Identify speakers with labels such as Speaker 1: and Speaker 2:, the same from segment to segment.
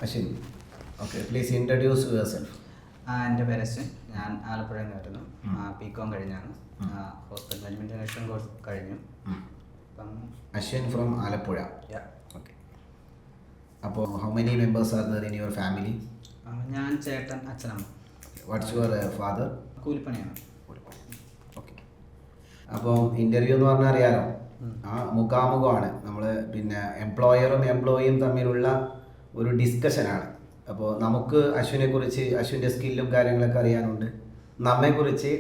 Speaker 1: Ashwin. Okay, please introduce your self.
Speaker 2: എൻ്റെ പേര് അശ്വിൻ. ഞാൻ ആലപ്പുഴയിൽ നിന്ന് വരുന്നു. PCOM കഴിഞ്ഞാണ്. ഹോസ്പിറ്റൽ മാനേജ്മെൻറ്റ് ഇൻസ്റ്റിറ്റ്യൂഷൻ കോഴ്സ് കഴിഞ്ഞു. അപ്പം
Speaker 1: Ashwin from Alappuzha.
Speaker 2: yeah.
Speaker 1: Okay. അപ്പോൾ how many members are there in your family?
Speaker 2: ഞാൻ ചേട്ടൻ, അച്ഛനമ്മ.
Speaker 1: What's your father?
Speaker 2: കൂലിപ്പണിയാണ്.
Speaker 1: ഓക്കെ. അപ്പോൾ ഇൻ്റർവ്യൂ എന്ന് പറഞ്ഞാൽ അറിയാലോ, മുഖാമുഖമാണ്. നമ്മൾ പിന്നെ എംപ്ലോയറും എംപ്ലോയിയും തമ്മിലുള്ള ഒരു ഡിസ്കഷനാണ്. അപ്പോൾ നമുക്ക് അശ്വിനെക്കുറിച്ച്, അശ്വിൻ്റെ സ്കില്ലും കാര്യങ്ങളൊക്കെ അറിയാനുണ്ട്, നമ്മെക്കുറിച്ച്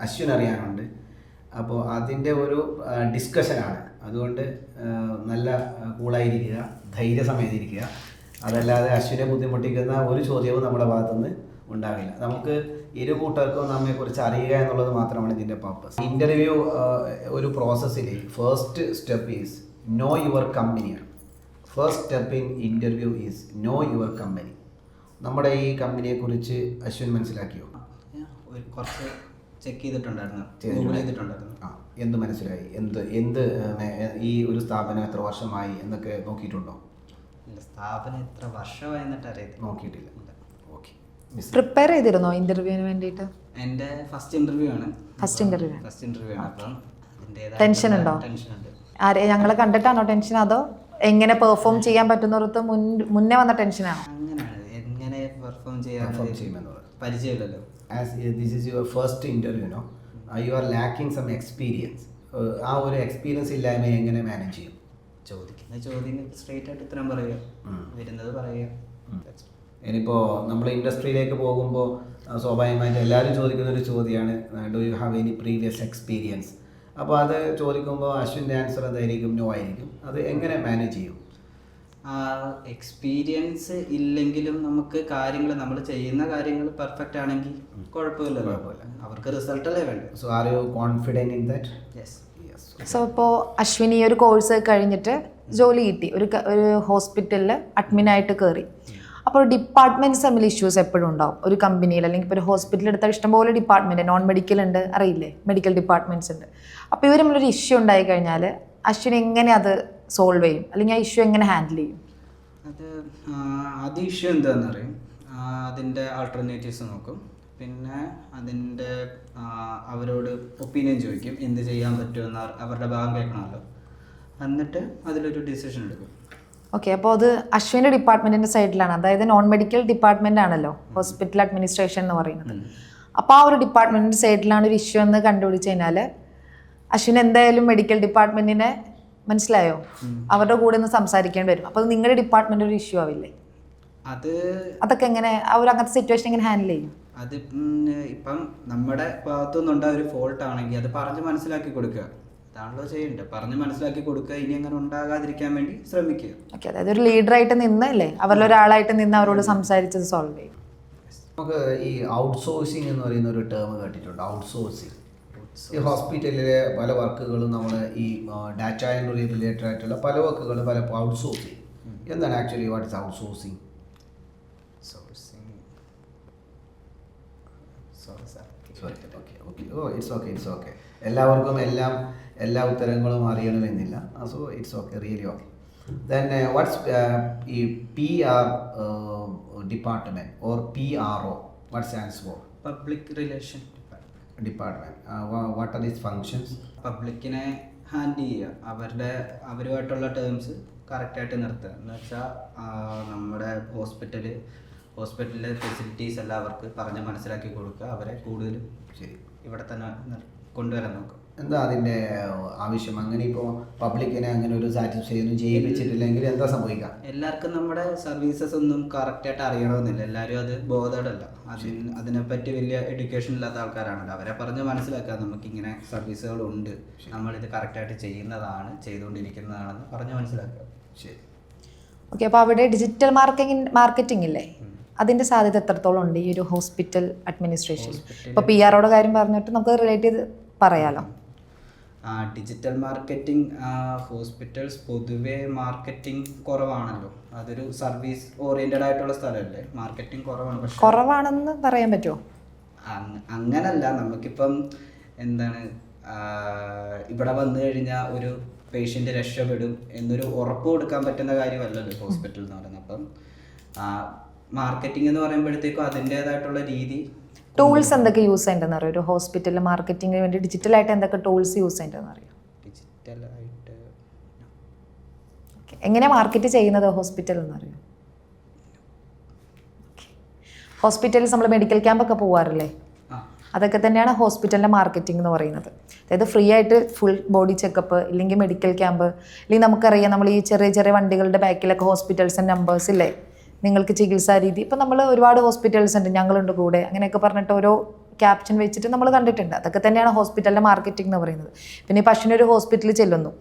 Speaker 1: അശ്വിൻ അറിയാനുണ്ട്. അപ്പോൾ അതിൻ്റെ ഒരു ഡിസ്കഷനാണ്. അതുകൊണ്ട് നല്ല കൂളായിരിക്കുക, ധൈര്യസമേതിരിക്കുക. അതല്ലാതെ അശ്വിനെ ബുദ്ധിമുട്ടിക്കുന്ന ഒരു ചോദ്യവും നമ്മുടെ ഭാഗത്തുനിന്ന് ഉണ്ടാവില്ല. നമുക്ക് ഇരു കൂട്ടർക്കും നമ്മെക്കുറിച്ച് അറിയുക എന്നുള്ളത് മാത്രമാണ് ഇതിൻ്റെ പർപ്പസ്. ഇൻ്റർവ്യൂ ഒരു പ്രോസസ്സിൽ first step is know your കമ്പനിയാണ്. First step in interview is know your company. നമ്മുടെ ഈ കമ്പനിയെക്കുറിച്ച് അശ്വിൻ മനസ്സിലാക്കിയോ?
Speaker 2: കുറച്ച് ചെക്ക് ചെയ്തിട്ടുണ്ടായിരുന്നു, ഗൂഗിൾ ചെയ്തിട്ടുണ്ടായിരുന്നു.
Speaker 1: എന്ത് മനസ്സിലായി? എന്ത് ഈ ഒരു സ്ഥാപനം എത്ര വർഷമായി എന്നൊക്കെ നോക്കിയിട്ടുണ്ടോ?
Speaker 2: ഇല്ല, സ്ഥാപനം എത്ര വർഷമായി എന്നിട്ട് അറിയത്തില്ല,
Speaker 1: നോക്കിയിട്ടില്ല. ഓക്കെ.
Speaker 3: പ്രിപ്പയർ ചെയ്തിരുന്നോ ഇന്റർവ്യൂവിന് വേണ്ടിയിട്ട്?
Speaker 2: എൻ്റെ ഫസ്റ്റ് ഇൻ്റർവ്യൂ ആണ്.
Speaker 3: ഫസ്റ്റ് ഇന്റർവ്യൂ
Speaker 2: ആണ്. അപ്പം അതിൻ്റെതായ
Speaker 3: ടെൻഷൻ ഉണ്ടോ?
Speaker 2: ടെൻഷനുണ്ട്.
Speaker 3: ഞങ്ങളെ കണ്ടിട്ടാണോ ടെൻഷൻ, അതോ എങ്ങനെ പെർഫോം ചെയ്യാൻ പറ്റുന്നോർത്ത് മുന്നേ വന്ന ടെൻഷനാണോ?
Speaker 2: അങ്ങനെയാണ്, എങ്ങനെ പെർഫോം
Speaker 1: ചെയ്യുമെന്ന്
Speaker 2: പരിചയമില്ലല്ലോ.
Speaker 1: As this is your first interview, no? You are lacking some experience. ആ ഒരു എക്സ്പീരിയൻസ് ഇല്ലായ്മ എങ്ങനെ മാനേജ് ചെയ്യും?
Speaker 2: ചോദിക്കുന്ന ചോദ്യങ്ങൾ സ്ട്രെയിറ്റ് ആയിട്ട് ഉത്തരം പറയുക, വരുന്നത് പറയുക.
Speaker 1: ഇനിയിപ്പോൾ നമ്മൾ ഇൻഡസ്ട്രിയിലേക്ക് പോകുമ്പോൾ സ്വാഭാവികമായിട്ട് എല്ലാവരും ചോദിക്കുന്ന ഒരു ചോദ്യമാണ്, do you have any previous experience? അപ്പോൾ അത് ചോദിക്കുമ്പോൾ അശ്വിൻ്റെ ആൻസർ എന്തായിരിക്കും? നോ ആയിരിക്കും. അത് എങ്ങനെ മാനേജ് ചെയ്യും?
Speaker 2: എക്സ്പീരിയൻസ് ഇല്ലെങ്കിലും നമുക്ക് കാര്യങ്ങൾ, നമ്മൾ ചെയ്യുന്ന കാര്യങ്ങൾ പെർഫെക്റ്റ് ആണെങ്കിൽ കുഴപ്പമില്ലല്ലോ. അവർക്ക് റിസൾട്ട് അല്ലേ വേണ്ടത്.
Speaker 1: So are you confident in that?
Speaker 2: Yes.
Speaker 3: So ഇപ്പോൾ അശ്വിനി ഈ ഒരു കോഴ്സ് കഴിഞ്ഞിട്ട് ജോലി കിട്ടി, ഒരു ഹോസ്പിറ്റലിൽ അഡ്മിനായിട്ട് കയറി. അപ്പോൾ ഡിപ്പാർട്ട്മെൻറ്റ്സ് തമ്മിൽ ഇഷ്യൂസ് എപ്പോഴും ഉണ്ടാവും ഒരു കമ്പനിയിൽ, അല്ലെങ്കിൽ ഇപ്പോൾ ഒരു ഹോസ്പിറ്റലിൽ എടുത്താൽ ഇഷ്ടംപോലെ ഡിപ്പാർട്ട്മെൻറ്റ്, നോൺ മെഡിക്കൽ ഉണ്ട്, അറിയില്ലേ, മെഡിക്കൽ ഡിപ്പാർട്ട്മെൻറ്റ്സ് ഉണ്ട്. അപ്പോൾ ഇവർ തമ്മിലൊരു ഇഷ്യൂ ഉണ്ടായി കഴിഞ്ഞാൽ അശ്വിനി എങ്ങനെ അത് സോൾവ് ചെയ്യും, അല്ലെങ്കിൽ ആ ഇഷ്യൂ എങ്ങനെ ഹാൻഡിൽ ചെയ്യും?
Speaker 2: അത് ഇഷ്യൂ എന്താണെന്ന് അറിയും, അതിൻ്റെ ആൾട്ടർനേറ്റീവ്സ് നോക്കും, പിന്നെ അതിൻ്റെ അവരോട് ഒപ്പീനിയൻ ചോദിക്കും, എന്ത് ചെയ്യാൻ പറ്റുമെന്ന് അവരുടെ ഭാഗം കേൾക്കണമല്ലോ, എന്നിട്ട് അതിലൊരു ഡിസിഷൻ എടുക്കും.
Speaker 3: ഓക്കെ. അപ്പോൾ അത് അശ്വിൻ്റെ ഡിപ്പാർട്ട്മെൻറ്റിൻ്റെ സൈഡിലാണ്, അതായത് നോൺ മെഡിക്കൽ ഡിപ്പാർട്ട്മെൻ്റ് ആണല്ലോ ഹോസ്പിറ്റൽ അഡ്മിനിസ്ട്രേഷൻ എന്ന് പറയുന്നത്. അപ്പോൾ ആ ഒരു ഡിപ്പാർട്ട്മെൻറ്റിൻ്റെ സൈഡിലാണ് ഒരു ഇഷ്യൂ എന്ന് കണ്ടുപിടിച്ച് കഴിഞ്ഞാൽ അശ്വിൻ എന്തായാലും മെഡിക്കൽ ഡിപ്പാർട്ട്മെൻറ്റിനെ, മനസ്സിലായോ, അവരുടെ കൂടെ ഒന്ന് സംസാരിക്കേണ്ടി വരും. അപ്പോൾ അത് നിങ്ങളുടെ ഡിപ്പാർട്ട്മെന്റ് ഒരു ഇഷ്യൂ ആവില്ലേ? അതൊക്കെ എങ്ങനെ അവർ അങ്ങനത്തെ സിറ്റുവേഷൻ എങ്ങനെ ഹാൻഡിൽ ചെയ്യും?
Speaker 2: അത് ഇപ്പം നമ്മുടെ ഭാഗത്തുനിന്നുണ്ടായ ഒരു ഫോൾട്ട് ആണെങ്കിൽ അത് പറഞ്ഞ് മനസ്സിലാക്കി കൊടുക്കുക, അതാണല്ലോ ചെയ്യേണ്ടത്. പറഞ്ഞ് മനസ്സിലാക്കി കൊടുക്കുക, ഇനി അങ്ങനെ ഉണ്ടാകാതിരിക്കാൻ വേണ്ടി ശ്രമിക്കുക.
Speaker 3: ഓക്കെ, അതായത് ഒരു ലീഡറായിട്ട് നിന്ന് അല്ലേ, അവരിലൊരാളായിട്ട് നിന്ന് അവരോട് സംസാരിച്ചത് സോൾവ് ചെയ്യും.
Speaker 1: നമുക്ക് ഈ ഔട്ട്സോഴ്സിങ് എന്ന് പറയുന്ന ഒരു ടേം കേട്ടിട്ടുണ്ട്. ഔട്ട്സോഴ്സിങ് ഈ ഹോസ്പിറ്റലിലെ പല വർക്കുകളും നമ്മൾ ഈ ഡാറ്റ എൻട്രി റിലേറ്റഡ് ആയിട്ടുള്ള പല വർക്കുകൾ പലപ്പോൾ ഔട്ട്സോഴ്സ് ചെയ്യും. എന്താണ് actually what is outsourcing? It's okay. എല്ലാവർക്കും എല്ലാ ഉത്തരങ്ങളും അറിയണമെന്നില്ല. So it's okay, really okay. Then what's ഈ PR department or PRO, what stands for?
Speaker 2: Public relation
Speaker 1: department. What are these functions?
Speaker 2: പബ്ലിക്കിനെ ഹാൻഡിൽ ചെയ്യുക, അവരുമായിട്ടുള്ള ടേംസ് കറക്റ്റായിട്ട് നിർത്തുക. എന്ന് വെച്ചാൽ നമ്മുടെ ഹോസ്പിറ്റലിലെ ഫെസിലിറ്റീസ് എല്ലാം അവർക്ക് പറഞ്ഞ് മനസ്സിലാക്കി കൊടുക്കുക, അവരെ കൂടുതലും
Speaker 1: ശരി
Speaker 2: ഇവിടെ തന്നെ കൊണ്ടുവരാൻ നോക്കുക.
Speaker 1: എന്താ അതിൻ്റെ ആവശ്യം? അങ്ങനെ ഇപ്പോൾ പബ്ലിക്കിനെ അങ്ങനെ ഒരു സാറ്റിസ്ഫൈ ഒന്നും ചെയ്യിപ്പിച്ചിട്ടില്ലെങ്കിൽ എന്താ സംഭവിക്കുക?
Speaker 2: എല്ലാവർക്കും നമ്മുടെ സർവീസസ് ഒന്നും കറക്റ്റായിട്ട് അറിയണമെന്നില്ല, എല്ലാവരും അത് ബോധേഡല്ല, അതിനെപ്പറ്റി വലിയ എഡ്യൂക്കേഷൻ ഇല്ലാത്ത ആൾക്കാരാണല്ലോ. അവരെ പറഞ്ഞ് മനസ്സിലാക്കുക, നമുക്കിങ്ങനെ സർവീസുകളുണ്ട്, നമ്മളിത് കറക്റ്റായിട്ട് ചെയ്യുന്നതാണ്, ചെയ്തുകൊണ്ടിരിക്കുന്നതാണെന്ന് പറഞ്ഞ് മനസ്സിലാക്കുക.
Speaker 1: ശരി.
Speaker 3: ഓക്കെ. അപ്പോൾ അവിടെ ഡിജിറ്റൽ മാർക്കറ്റിംഗ് ഇല്ലേ, അതിൻ്റെ സാധ്യത എത്രത്തോളം ഉണ്ട് ഈ ഒരു ഹോസ്പിറ്റൽ അഡ്മിനിസ്ട്രേഷൻ? ഇപ്പോൾ PROയുടെ കാര്യം പറഞ്ഞിട്ട് നമുക്ക് റിലേറ്റ് ചെയ്ത് പറയാലോ.
Speaker 2: ഡിജിറ്റൽ മാർക്കറ്റിംഗ്, ഹോസ്പിറ്റൽസ് പൊതുവേ മാർക്കറ്റിംഗ് കുറവാണല്ലോ, അതൊരു സർവീസ് ഓറിയന്റഡ് ആയിട്ടുള്ള സ്ഥലമല്ലേ, മാർക്കറ്റിംഗ് കുറവാണ്. പക്ഷേ
Speaker 3: കുറവാണെന്ന് പറയാൻ പറ്റുമോ?
Speaker 2: അങ്ങനല്ല, നമുക്കിപ്പം എന്താണ്, ഇവിടെ വന്നു കഴിഞ്ഞാൽ ഒരു പേഷ്യൻ്റ് രക്ഷപ്പെടും എന്നൊരു ഉറപ്പ് കൊടുക്കാൻ പറ്റുന്ന കാര്യമല്ലല്ലോ ഹോസ്പിറ്റൽ എന്ന് പറയുന്നത്. അപ്പം മാർക്കറ്റിംഗ് എന്ന് പറയുമ്പോഴത്തേക്കും അതിൻ്റേതായിട്ടുള്ള രീതി.
Speaker 3: ടൂൾസ് എന്തൊക്കെ യൂസ് ചെയ്യേണ്ടതെന്ന് അറിയോ? ഒരു ഹോസ്പിറ്റലിൽ മാർക്കറ്റിങ്ങിന് വേണ്ടി ഡിജിറ്റലായിട്ട് എന്തൊക്കെ ടൂൾസ് യൂസ് ചെയ്യേണ്ടതെന്ന് അറിയോ?
Speaker 2: ഡിജിറ്റലായിട്ട്
Speaker 3: എങ്ങനെ മാർക്കറ്റ് ചെയ്യുന്നത് ഹോസ്പിറ്റൽ എന്നറിയോ? ഹോസ്പിറ്റലിൽ നമ്മൾ മെഡിക്കൽ ക്യാമ്പൊക്കെ പോവാറില്ലേ? അതൊക്കെ തന്നെയാണ് ഹോസ്പിറ്റലിൻ്റെ മാർക്കറ്റിംഗ് എന്ന് പറയുന്നത്. അതായത് ഫ്രീ ആയിട്ട് ഫുൾ ബോഡി ചെക്കപ്പ്, ഇല്ലെങ്കിൽ മെഡിക്കൽ ക്യാമ്പ്, ഇല്ലെങ്കിൽ നമുക്കറിയാം നമ്മൾ ഈ ചെറിയ ചെറിയ വണ്ടികളുടെ ബാക്കിലൊക്കെ ഹോസ്പിറ്റൽസിൻ്റെ നമ്പേഴ്സ് ഇല്ലേ, നിങ്ങൾക്ക് ചികിത്സാ രീതി. ഇപ്പം നമ്മൾ ഒരുപാട് ഹോസ്പിറ്റൽസ് ഉണ്ട്, ഞങ്ങളുണ്ട് കൂടെ, അങ്ങനെയൊക്കെ പറഞ്ഞിട്ട് ഓരോ ക്യാപ്ഷൻ വെച്ചിട്ട് നമ്മൾ കണ്ടിട്ടുണ്ട്. അതൊക്കെ തന്നെയാണ് ഹോസ്പിറ്റലിൻ്റെ മാർക്കറ്റിംഗ് എന്ന് പറയുന്നത്. പിന്നെ ഈ പശുവിനൊരു ഹോസ്പിറ്റലിൽ ചെല്ലുന്നു,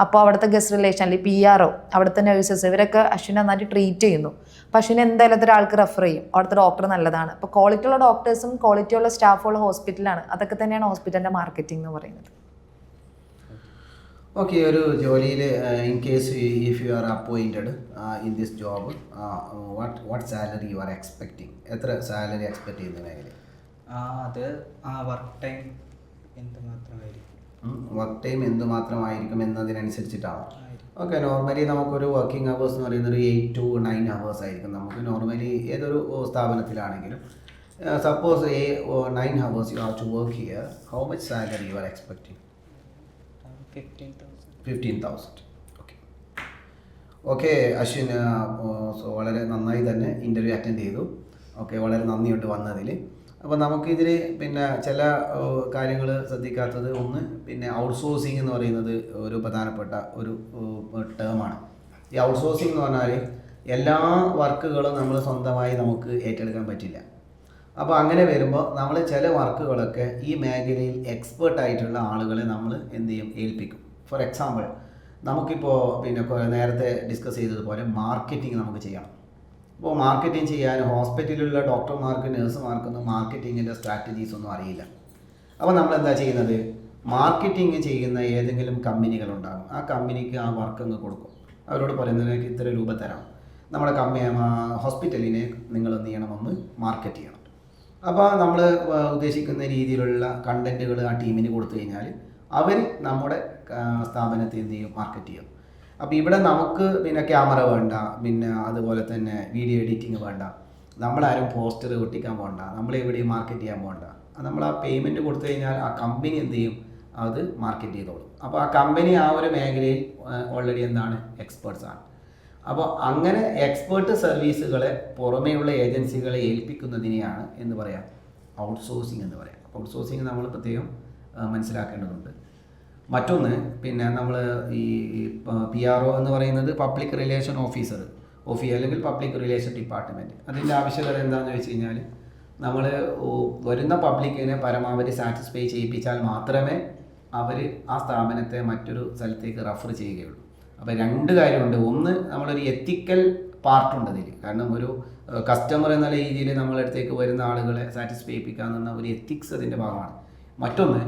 Speaker 3: അപ്പോൾ അവിടുത്തെ ഗസ്റ്റ് റിലേഷൻ അല്ലെങ്കിൽ PRO, അവിടുത്തെ നഴ്സസ്, ഇവരൊക്കെ അശ്വിനെ നന്നായിട്ട് ട്രീറ്റ് ചെയ്യുന്നു. പശുവിനെ എന്തായാലും ഒരാൾക്ക് റെഫർ ചെയ്യും, അവിടുത്തെ ഡോക്ടർ നല്ലതാണ്. അപ്പോൾ ക്വാളിറ്റി ഉള്ള ഡോക്ടേഴ്സും ക്വാളിറ്റി ഉള്ള സ്റ്റാഫുള്ള ഹോസ്പിറ്റലാണ്. അതൊക്കെ തന്നെയാണ് ഹോസ്പിറ്റലിൻ്റെ മാർക്കറ്റിംഗ് എന്ന് പറയുന്നത്.
Speaker 1: ഓക്കെ, ഒരു ജോലിയിൽ in case if you are appointed in this job, what salary you are expecting? എത്ര സാലറി എക്സ്പെക്ട് ചെയ്യുന്ന മേഖല?
Speaker 2: അത് വർക്ക് ടൈം എന്തുമാത്രമായിരിക്കും,
Speaker 1: വർക്ക് ടൈം എന്തുമാത്രമായിരിക്കും എന്നതിനനുസരിച്ചിട്ടാണ്. ഓക്കെ, നോർമലി നമുക്കൊരു വർക്കിംഗ് അവേഴ്സ് എന്ന് പറയുന്നത് 8 to 9 hours ആയിരിക്കും. നമുക്ക് നോർമലി ഏതൊരു സ്ഥാപനത്തിലാണെങ്കിലും suppose 9 hours you have to work here, how much salary you are expecting? 15,000. Okay okay Ashwin, so വളരെ നന്നായി തന്നെ ഇൻ്റർവ്യൂ അറ്റൻഡ് ചെയ്തു. ഓക്കെ, വളരെ നന്ദിയുണ്ട് വന്നതിൽ. അപ്പോൾ നമുക്കിതിൽ പിന്നെ ചില കാര്യങ്ങൾ ശ്രദ്ധിക്കാത്തത്, ഒന്ന് പിന്നെ ഔട്ട്സോഴ്സിങ് എന്ന് പറയുന്നത് ഒരു പ്രധാനപ്പെട്ട ഒരു ടേമാണ്. ഈ ഔട്ട്സോഴ്സിങ് എന്ന് പറഞ്ഞാൽ എല്ലാ വർക്കുകളും നമ്മൾ സ്വന്തമായി നമുക്ക് ഏറ്റെടുക്കാൻ പറ്റില്ല. അപ്പോൾ അങ്ങനെ വരുമ്പോൾ നമ്മൾ ചില വർക്കുകളൊക്കെ ഈ മേഖലയിൽ എക്സ്പേർട്ടായിട്ടുള്ള ആളുകളെ നമ്മൾ എന്ത് ചെയ്യും, ഏൽപ്പിക്കും. ഫോർ എക്സാമ്പിൾ, നമുക്കിപ്പോൾ പിന്നെ നേരത്തെ ഡിസ്കസ് ചെയ്തതുപോലെ മാർക്കറ്റിംഗ് നമുക്ക് ചെയ്യണം. അപ്പോൾ മാർക്കറ്റിംഗ് ചെയ്യാൻ ഹോസ്പിറ്റലിലുള്ള ഡോക്ടർമാർക്ക് നഴ്സുമാർക്കൊന്നും മാർക്കറ്റിങ്ങിൻ്റെ സ്ട്രാറ്റജീസ് ഒന്നും അറിയില്ല. അപ്പോൾ നമ്മൾ എന്താ ചെയ്യുന്നത്, മാർക്കറ്റിംഗ് ചെയ്യുന്ന ഏതെങ്കിലും കമ്പനികളുണ്ടാകും, ആ കമ്പനിക്ക് ആ വർക്ക് അങ്ങ് കൊടുക്കും. അവരോട് പറയുന്നതിനേക്ക് ഇത്ര രൂപ തരാം, നമ്മുടെ ഹോസ്പിറ്റലിനെ നിങ്ങൾ എന്ത് ചെയ്യണം, ഒന്ന് മാർക്കറ്റ് ചെയ്യണം. അപ്പോൾ നമ്മൾ ഉദ്ദേശിക്കുന്ന രീതിയിലുള്ള കണ്ടൻറ്റുകൾ ആ ടീമിന് കൊടുത്തു കഴിഞ്ഞാൽ അവർ നമ്മുടെ സ്ഥാപനത്തെ എന്ത് ചെയ്യും, മാർക്കറ്റ് ചെയ്യും. അപ്പോൾ ഇവിടെ നമുക്ക് പിന്നെ ക്യാമറ വേണ്ട, പിന്നെ അതുപോലെ തന്നെ വീഡിയോ എഡിറ്റിംഗ് വേണ്ട, നമ്മളാരും പോസ്റ്റർ ഒട്ടിക്കാൻ പോകണ്ട, നമ്മളെവിടെയും മാർക്കറ്റ് ചെയ്യാൻ പോകണ്ട. നമ്മൾ ആ പേയ്മെൻറ്റ് കൊടുത്തു കഴിഞ്ഞാൽ ആ കമ്പനി എന്ത് ചെയ്യും, അത് മാർക്കറ്റ് ചെയ്തോളും. അപ്പോൾ ആ കമ്പനി ആ ഒരു മേഖലയിൽ ഓൾറെഡി എന്താണ്, എക്സ്പേർട്സാണ്. അപ്പോൾ അങ്ങനെ എക്സ്പേർട്ട് സർവീസുകളെ പുറമേയുള്ള ഏജൻസികളെ ഏൽപ്പിക്കുന്നതിനെയാണ് എന്ന് പറയാം, ഔട്ട്സോഴ്സിംഗ് എന്ന് പറയാം. ഔട്ട്സോഴ്സിംഗ് നമ്മൾ പ്രത്യേകം മനസ്സിലാക്കേണ്ടതുണ്ട്. മറ്റൊന്ന് പിന്നെ നമ്മൾ ഈ PRO എന്ന് പറയുന്നത് പബ്ലിക് റിലേഷൻ ഓഫീസർ, അല്ലെങ്കിൽ പബ്ലിക് റിലേഷൻ ഡിപ്പാർട്ട്മെൻറ്റ്. അതിൻ്റെ ആവശ്യകത എന്താണെന്ന് വെച്ച് കഴിഞ്ഞാൽ, നമ്മൾ വരുന്ന പബ്ലിക്കിനെ പരമാവധി സാറ്റിസ്ഫൈ ചെയ്യിപ്പിച്ചാൽ മാത്രമേ അവർ ആ സ്ഥാപനത്തെ മറ്റൊരു സ്ഥലത്തേക്ക് റെഫർ ചെയ്യുകയുള്ളൂ. അപ്പോൾ രണ്ട് കാര്യമുണ്ട്. ഒന്ന്, നമ്മളൊരു എത്തിക്കൽ പാർട്ടുണ്ട് അതിൽ. കാരണം ഒരു കസ്റ്റമർ എന്ന രീതിയിൽ നമ്മളടുത്തേക്ക് വരുന്ന ആളുകളെ സാറ്റിസ്ഫൈ ചെയ്യിപ്പിക്കുക എന്നുള്ള ഒരു എത്തിക്സ് അതിൻ്റെ ഭാഗമാണ്. മറ്റൊന്ന്,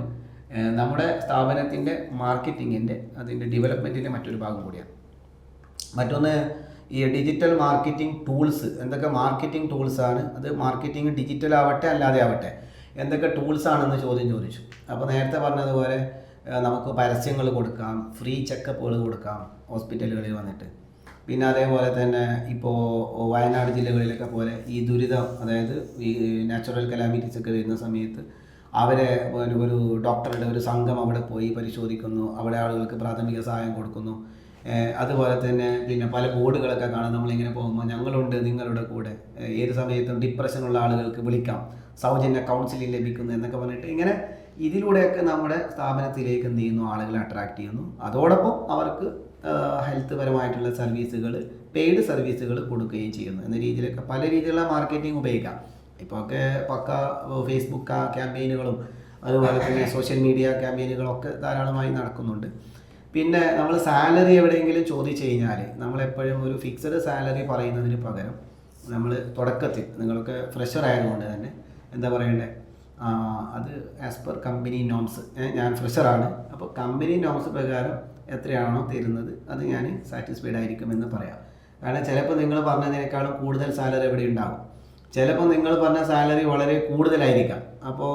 Speaker 1: നമ്മുടെ സ്ഥാപനത്തിൻ്റെ മാർക്കറ്റിങ്ങിൻ്റെ അതിൻ്റെ ഡെവലപ്മെൻറ്റിൻ്റെ മറ്റൊരു ഭാഗം കൂടിയാണ്. മറ്റൊന്ന്, ഈ ഡിജിറ്റൽ മാർക്കറ്റിംഗ് ടൂൾസ്, എന്തൊക്കെ മാർക്കറ്റിംഗ് ടൂൾസാണ്, അത് മാർക്കറ്റിംഗ് ഡിജിറ്റൽ ആവട്ടെ അല്ലാതെ ആവട്ടെ, എന്തൊക്കെ ടൂൾസാണെന്ന് ചോദിച്ചു. അപ്പോൾ നേരത്തെ പറഞ്ഞതുപോലെ നമുക്ക് പരസ്യങ്ങൾ കൊടുക്കാം, ഫ്രീ ചെക്കപ്പുകൾ കൊടുക്കാം ഹോസ്പിറ്റലുകളിൽ വന്നിട്ട്. പിന്നെ അതേപോലെ തന്നെ ഇപ്പോൾ വയനാട് ജില്ലകളിലൊക്കെ പോലെ ഈ ദുരിതം, അതായത് ഈ നാച്ചുറൽ കലാമിറ്റീസ് ഒക്കെ വരുന്ന സമയത്ത് അവരെ ഒരു ഡോക്ടറുടെ ഒരു സംഘം അവിടെ പോയി പരിശോധിക്കുന്നു, അവിടെ ആളുകൾക്ക് പ്രാഥമിക സഹായം കൊടുക്കുന്നു. അതുപോലെ തന്നെ പിന്നെ പല ബോർഡുകളൊക്കെ കാണാം, നമ്മളിങ്ങനെ പോകുമ്പോൾ ഞങ്ങളുണ്ട് നിങ്ങളുടെ കൂടെ, ഏത് സമയത്തും ഡിപ്രഷനുള്ള ആളുകൾക്ക് വിളിക്കാം, സൗജന്യ കൗൺസിലിംഗ് ലഭിക്കുന്നു എന്നൊക്കെ പറഞ്ഞിട്ട് ഇങ്ങനെ ഇതിലൂടെയൊക്കെ നമ്മുടെ സ്ഥാപനത്തിലേക്ക് എന്ത് ചെയ്യുന്നു, ആളുകളെ അട്രാക്റ്റ് ചെയ്യുന്നു. അതോടൊപ്പം അവർക്ക് ഹെൽത്ത് പരമായിട്ടുള്ള സർവീസുകൾ, പെയ്ഡ് സർവീസുകൾ കൊടുക്കുകയും ചെയ്യുന്നു എന്ന രീതിയിലൊക്കെ പല രീതിയിലുള്ള മാർക്കറ്റിംഗ് ഉപയോഗിക്കാം. ഇപ്പോൾ ഒക്കെ പക്ക ഫേസ്ബുക്ക് ക്യാമ്പയിനുകളും അതുപോലെ തന്നെ സോഷ്യൽ മീഡിയ ക്യാമ്പയിനുകളൊക്കെ ധാരാളമായി നടക്കുന്നുണ്ട്. പിന്നെ നമ്മൾ സാലറി എവിടെയെങ്കിലും ചോദിച്ചു കഴിഞ്ഞാൽ നമ്മളെപ്പോഴും ഒരു ഫിക്സഡ് സാലറി പറയുന്നതിന് പകരം നമ്മൾ തുടക്കത്തിൽ, നിങ്ങളൊക്കെ ഫ്രഷർ ആയതുകൊണ്ട് തന്നെ എന്താ പറയണ്ടേ, അത് ആസ് പെർ കമ്പനി നോംസ്, ഞാൻ ഫ്രഷറാണ്, അപ്പോൾ കമ്പനി നോംസ് പ്രകാരം എത്രയാണോ തരുന്നത് അത് ഞാൻ സാറ്റിസ്ഫൈഡ് ആയിരിക്കുമെന്ന് പറയാം. കാരണം ചിലപ്പോൾ നിങ്ങൾ പറഞ്ഞതിനേക്കാളും കൂടുതൽ സാലറി എവിടെ ഉണ്ടാകും, ചിലപ്പോൾ നിങ്ങൾ പറഞ്ഞ സാലറി വളരെ കൂടുതലായിരിക്കാം. അപ്പോൾ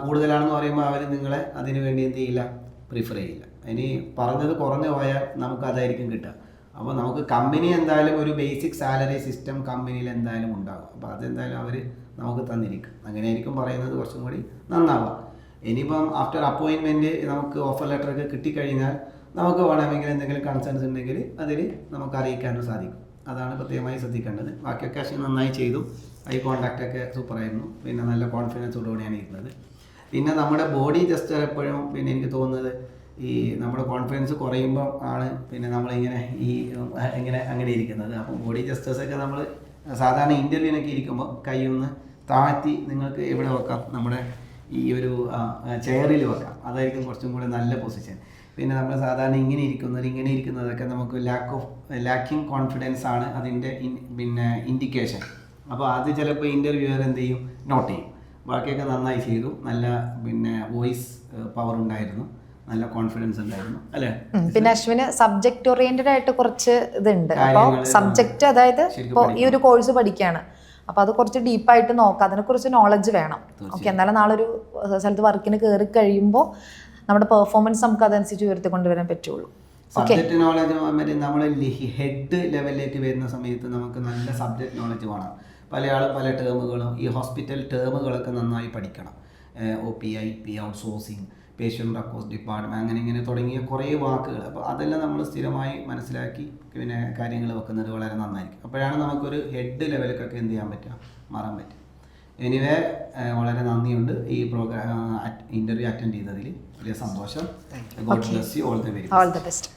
Speaker 1: കൂടുതലാണെന്ന് പറയുമ്പോൾ അവർ നിങ്ങളെ അതിനു വേണ്ടി എന്ത് ചെയ്യില്ല, പ്രിഫർ ചെയ്യില്ല. ഇനി പറഞ്ഞത് കുറഞ്ഞു പോയാൽ നമുക്ക് അതായിരിക്കും കിട്ടുക. അപ്പോൾ നമുക്ക് കമ്പനി എന്തായാലും ഒരു ബേസിക് സാലറി സിസ്റ്റം കമ്പനിയിൽ എന്തായാലും ഉണ്ടാകും. അപ്പോൾ അതെന്തായാലും അവർ നമുക്ക് തന്നിരിക്കും. അങ്ങനെയായിരിക്കും പറയുന്നത് കുറച്ചും കൂടി നന്നാവുക. ഇനിയിപ്പം ആഫ്റ്റർ അപ്പോയിൻമെൻറ്റ് നമുക്ക് ഓഫർ ലെറ്ററൊക്കെ കിട്ടിക്കഴിഞ്ഞാൽ നമുക്ക് വേണമെങ്കിൽ എന്തെങ്കിലും കൺസേൺസ് ഉണ്ടെങ്കിൽ അതിൽ നമുക്ക് അറിയിക്കാനും സാധിക്കും. അതാണ് പ്രത്യേകമായി ശ്രദ്ധിക്കേണ്ടത്. ബാക്കിയൊക്കെ അശ്വിൻ നന്നായി ചെയ്തു. ഐ കോൺടാക്റ്റൊക്കെ സൂപ്പറായിരുന്നു. പിന്നെ നല്ല കോൺഫിഡൻസോടുകൂടിയാണ് ഇരുന്നത്. പിന്നെ നമ്മുടെ ബോഡി ജസ്റ്റർ എപ്പോഴും പിന്നെ എനിക്ക് തോന്നുന്നത് ഈ നമ്മുടെ കോൺഫിഡൻസ് കുറയുമ്പോൾ ആണ് പിന്നെ നമ്മളിങ്ങനെ അങ്ങനെ ഇരിക്കുന്നത്. അപ്പോൾ ബോഡി ജസ്റ്റേഴ്സൊക്കെ നമ്മൾ സാധാരണ ഇൻ്റർവ്യൂവിനൊക്കെ ഇരിക്കുമ്പോൾ കൈ ഒന്ന് താഴ്ത്തി നിങ്ങൾക്ക് എവിടെ വെക്കാം, നമ്മുടെ ഈ ഒരു ചെയറിൽ വെക്കാം. അതായിരിക്കും കുറച്ചും കൂടി നല്ല പൊസിഷൻ. പിന്നെ നമ്മൾ സാധാരണ ഇങ്ങനെ ഇരിക്കുന്നതൊക്കെ നമുക്ക് ലാക്കിംഗ് കോൺഫിഡൻസ് ആണ് അതിൻ്റെ പിന്നെ ഇൻഡിക്കേഷൻ. അപ്പോൾ അത് ചിലപ്പോൾ ഇൻ്റർവ്യൂവർ എന്ത് ചെയ്യും, നോട്ട് ചെയ്യും. ബാക്കിയൊക്കെ നന്നായി ചെയ്തു. നല്ല പിന്നെ വോയിസ് പവർ ഉണ്ടായിരുന്നു, നല്ല കോൺഫിഡൻസ് ഉണ്ടായിരുന്നു അല്ലേ.
Speaker 3: പിന്നെ അശ്വിന് സബ്ജക്ട് ഓറിയന്റഡ് ആയിട്ട് കുറച്ച് ഇതുണ്ട്. അപ്പോൾ സബ്ജക്റ്റ് അതായത് ഇപ്പോൾ ഈ ഒരു കോഴ്സ് പഠിക്കുകയാണ്, അപ്പോൾ അത് കുറച്ച് ഡീപ്പായിട്ട് നോക്കാം, അതിനെക്കുറിച്ച് നോളജ് വേണം. ഓക്കെ, എന്നാലും നാളെ ഒരു സ്ഥലത്ത് വർക്കിന് കയറി കഴിയുമ്പോൾ നമ്മുടെ പെർഫോമൻസ് നമുക്ക് അതനുസരിച്ച് ഉയർത്തിക്കൊണ്ടുവരാൻ പറ്റുള്ളൂ.
Speaker 1: സബ്ജക്റ്റ് നോളജ് നമ്മൾ ഹെഡ് ലെവലിലേക്ക് വരുന്ന സമയത്ത് നമുക്ക് നല്ല സബ്ജക്റ്റ് നോളജ് വേണം. പല ടേമുകളും ഈ ഹോസ്പിറ്റൽ ടേമുകളൊക്കെ നന്നായി പഠിക്കണം. OPI, outsourcing, patient record department, ഇങ്ങനെ തുടങ്ങിയ കുറേ വാക്കുകൾ. അപ്പോൾ അതെല്ലാം നമ്മൾ സ്ഥിരമായി മനസ്സിലാക്കി പിന്നെ കാര്യങ്ങൾ വെക്കുന്നത് വളരെ നന്നായിരിക്കും. അപ്പോഴാണ് നമുക്കൊരു ഹെഡ് ലെവലിലേക്കൊക്കെ എന്ത് ചെയ്യാൻ പറ്റുക, മാറാൻ പറ്റും. എനിവേ വളരെ നന്ദിയുണ്ട് ഈ പ്രോഗ്രാം ഇൻ്റർവ്യൂ അറ്റൻഡ് ചെയ്തതിൽ. വലിയ സന്തോഷം. God bless you. All the very best.